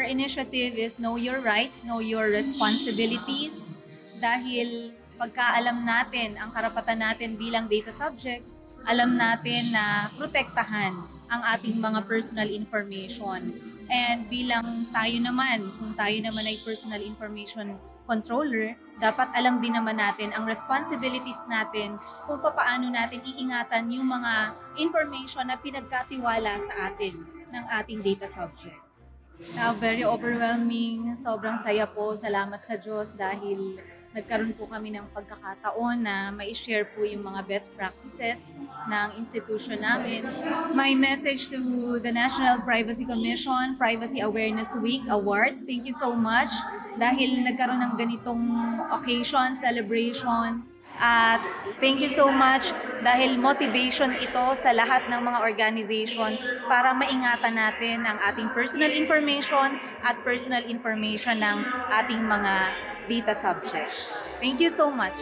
initiative is Know Your Rights, Know Your Responsibilities. Dahil pagka alam natin ang karapatan natin bilang data subjects, alam natin na protektahan ang ating mga personal information. And bilang tayo naman, kung tayo naman ay personal information controller, dapat alam din naman natin ang responsibilities natin kung paano natin iingatan yung mga information na pinagkatiwala sa atin ng ating data subjects. Very overwhelming, sobrang saya po. Salamat sa Diyos dahil nagkaroon po kami ng pagkakataon na ma-share po yung mga best practices ng institution namin. My message to the National Privacy Commission, Privacy Awareness Week Awards, thank you so much dahil nagkaroon ng ganitong occasion, celebration. At thank you so much dahil motivation ito sa lahat ng mga organization para maingatan natin ang ating personal information at personal information ng ating mga data subjects. Thank you so much.